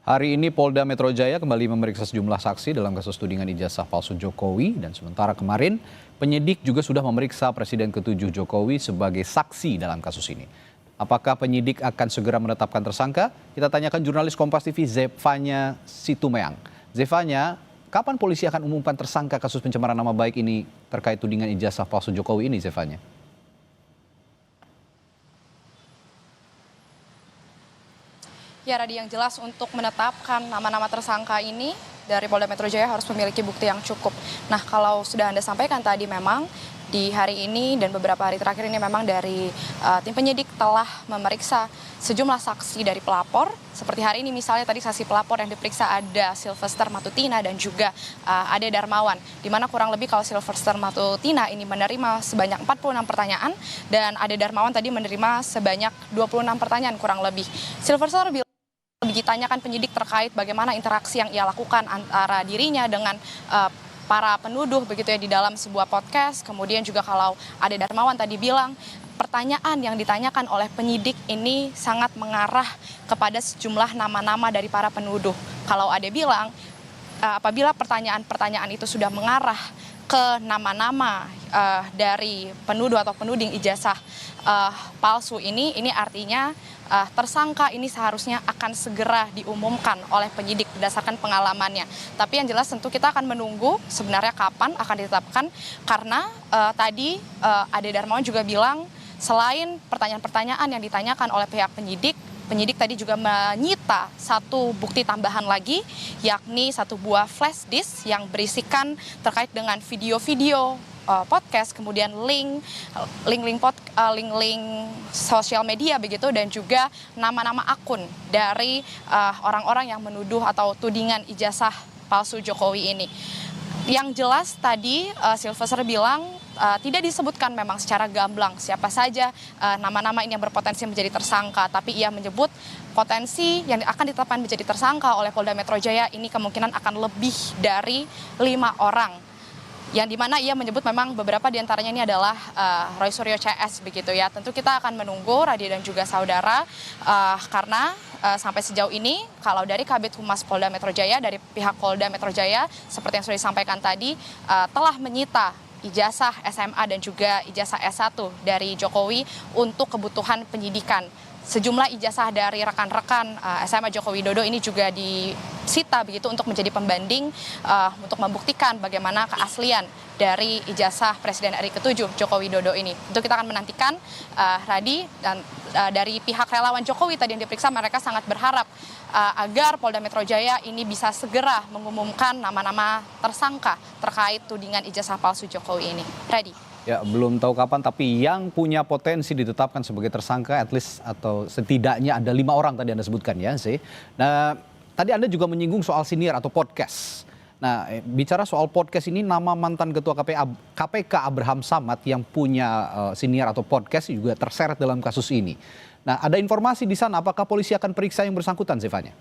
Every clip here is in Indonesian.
Hari ini Polda Metro Jaya kembali memeriksa sejumlah saksi dalam kasus tudingan ijazah palsu Jokowi dan sementara kemarin penyidik juga sudah memeriksa Presiden ke-7 Jokowi sebagai saksi dalam kasus ini. Apakah penyidik akan segera menetapkan tersangka? Kita tanyakan jurnalis Kompas TV Zefanya Situmeang. Zefanya, kapan polisi akan umumkan tersangka kasus pencemaran nama baik ini terkait tudingan ijazah palsu Jokowi ini, Zefanya? Ya, Radi, yang jelas untuk menetapkan nama-nama tersangka ini dari Polda Metro Jaya harus memiliki bukti yang cukup. Nah, kalau sudah Anda sampaikan tadi memang di hari ini dan beberapa hari terakhir ini memang dari tim penyidik telah memeriksa sejumlah saksi dari pelapor. Seperti hari ini misalnya tadi saksi pelapor yang diperiksa ada Sylvester Matutina dan juga Ade Darmawan. Di mana kurang lebih kalau Sylvester Matutina ini menerima sebanyak 46 pertanyaan dan Ade Darmawan tadi menerima sebanyak 26 pertanyaan kurang lebih. Sylvester ditanyakan penyidik terkait bagaimana interaksi yang ia lakukan antara dirinya dengan para penuduh begitu ya di dalam sebuah podcast. Kemudian juga kalau Ade Darmawan tadi bilang pertanyaan yang ditanyakan oleh penyidik ini sangat mengarah kepada sejumlah nama-nama dari para penuduh. Kalau Ade bilang apabila pertanyaan-pertanyaan itu sudah mengarah ke nama-nama dari penuduh atau penuding ijazah palsu ini artinya tersangka ini seharusnya akan segera diumumkan oleh penyidik berdasarkan pengalamannya. Tapi yang jelas tentu kita akan menunggu sebenarnya kapan akan ditetapkan karena tadi Ade Darmawan juga bilang selain pertanyaan-pertanyaan yang ditanyakan oleh pihak penyidik tadi juga menyita satu bukti tambahan lagi, yakni satu buah flash disk yang berisikan terkait dengan video-video podcast, kemudian link sosial media begitu, dan juga nama-nama akun dari orang-orang yang menuduh atau tudingan ijazah palsu Jokowi ini. Yang jelas tadi Sylvester bilang tidak disebutkan memang secara gamblang siapa saja nama-nama ini yang berpotensi menjadi tersangka, tapi ia menyebut potensi yang akan ditetapkan menjadi tersangka oleh Polda Metro Jaya ini kemungkinan akan lebih dari 5 orang. Yang dimana ia menyebut memang beberapa diantaranya ini adalah Roy Suryo CS begitu ya. Tentu kita akan menunggu Radi dan juga saudara karena sampai sejauh ini kalau dari Kabid Humas Polda Metro Jaya, dari pihak Polda Metro Jaya seperti yang sudah disampaikan tadi telah menyita ijazah SMA dan juga ijazah S1 dari Jokowi untuk kebutuhan penyidikan. Sejumlah ijazah dari rekan-rekan SMA Joko Widodo ini juga disita begitu untuk menjadi pembanding untuk membuktikan bagaimana keaslian dari ijazah Presiden RI ke-7 Joko Widodo ini. Untuk kita akan menantikan Radi dan dari pihak relawan Jokowi tadi yang diperiksa, mereka sangat berharap agar Polda Metro Jaya ini bisa segera mengumumkan nama-nama tersangka terkait tudingan ijazah palsu Jokowi ini. Radi. Ya, belum tahu kapan, tapi yang punya potensi ditetapkan sebagai tersangka at least atau setidaknya ada 5 orang tadi Anda sebutkan ya, sih. Nah, tadi Anda juga menyinggung soal siniar atau podcast. Nah, bicara soal podcast ini, nama mantan Ketua KPK Abraham Samad yang punya siniar atau podcast juga terseret dalam kasus ini. Nah, ada informasi di sana, apakah polisi akan periksa yang bersangkutan, Zefanya?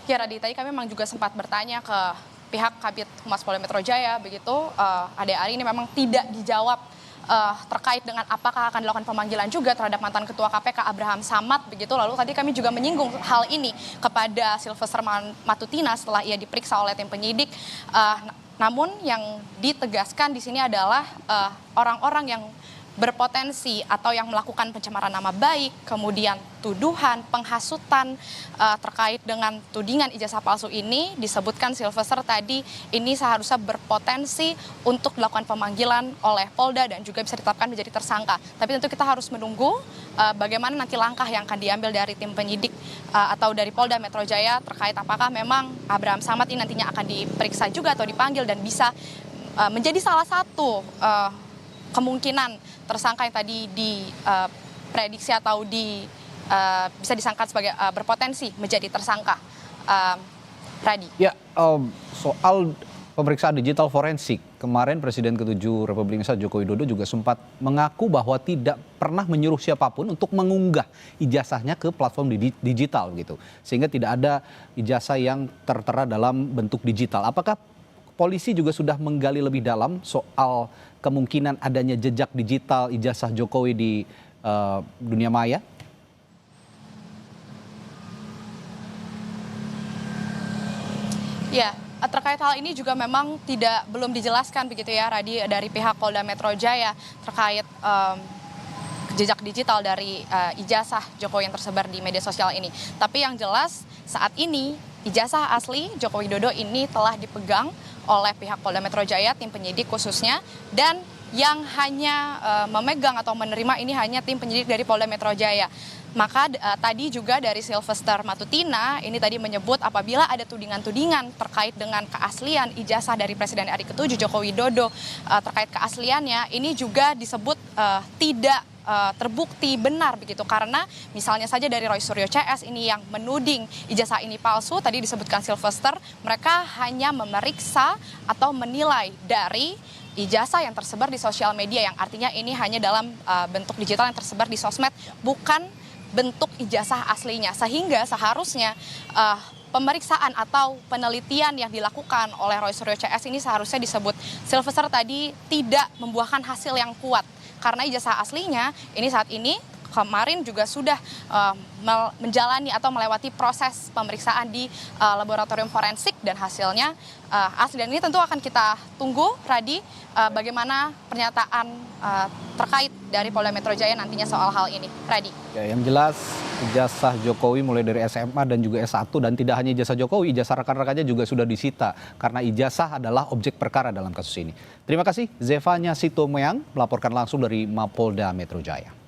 Ya, Radi, tadi kami memang juga sempat bertanya ke pihak Kabid Humas Polda Metro Jaya begitu, Ade Ari ini memang tidak dijawab terkait dengan apakah akan dilakukan pemanggilan juga terhadap mantan Ketua KPK Abraham Samad begitu. Lalu tadi kami juga menyinggung hal ini kepada Sylvester Matutina setelah ia diperiksa oleh tim penyidik. Namun yang ditegaskan di sini adalah orang-orang yang berpotensi atau yang melakukan pencemaran nama baik, kemudian tuduhan, penghasutan terkait dengan tudingan ijazah palsu ini, disebutkan Sylvester tadi ini seharusnya berpotensi untuk dilakukan pemanggilan oleh Polda dan juga bisa ditetapkan menjadi tersangka. Tapi tentu kita harus menunggu bagaimana nanti langkah yang akan diambil dari tim penyidik atau dari Polda Metro Jaya terkait apakah memang Abraham Samad ini nantinya akan diperiksa juga atau dipanggil dan bisa menjadi salah satu kemungkinan tersangka yang tadi diprediksi atau bisa disangka sebagai berpotensi menjadi tersangka. Radi. Ya, soal pemeriksaan digital forensik, kemarin Presiden ke-7 Republik Indonesia Joko Widodo juga sempat mengaku bahwa tidak pernah menyuruh siapapun untuk mengunggah ijazahnya ke platform digital gitu, sehingga tidak ada ijazah yang tertera dalam bentuk digital. Apakah polisi juga sudah menggali lebih dalam soal kemungkinan adanya jejak digital ijazah Jokowi di dunia maya? Ya, terkait hal ini juga memang belum dijelaskan begitu ya, Radi, dari pihak Polda Metro Jaya terkait jejak digital dari ijazah Jokowi yang tersebar di media sosial ini. Tapi yang jelas saat ini ijazah asli Joko Widodo ini telah dipegang oleh pihak Polda Metro Jaya, tim penyidik khususnya, dan yang hanya memegang atau menerima ini hanya tim penyidik dari Polda Metro Jaya. Maka tadi juga dari Sylvester Matutina ini tadi menyebut apabila ada tudingan-tudingan terkait dengan keaslian ijazah dari Presiden RI ke-7 Joko Widodo terkait keasliannya, ini juga disebut tidak terbukti benar begitu, karena misalnya saja dari Roy Suryo CS ini yang menuding ijazah ini palsu, tadi disebutkan Sylvester, mereka hanya memeriksa atau menilai dari ijazah yang tersebar di sosial media, yang artinya ini hanya dalam bentuk digital yang tersebar di sosmed, bukan bentuk ijazah aslinya. Sehingga seharusnya pemeriksaan atau penelitian yang dilakukan oleh Roy Suryo CS ini seharusnya disebut Sylvester tadi tidak membuahkan hasil yang kuat. Karena ijazah aslinya ini saat ini kemarin juga sudah menjalani atau melewati proses pemeriksaan di laboratorium forensik dan hasilnya asli. Dan ini tentu akan kita tunggu, Radi, bagaimana pernyataan terkait dari Polda Metro Jaya nantinya soal hal ini. Radi. Ya, yang jelas ijazah Jokowi mulai dari SMA dan juga S1, dan tidak hanya ijazah Jokowi, ijazah rekan-rekannya juga sudah disita karena ijazah adalah objek perkara dalam kasus ini. Terima kasih Zevanya Sitomeang melaporkan langsung dari Mapolda Metro Jaya.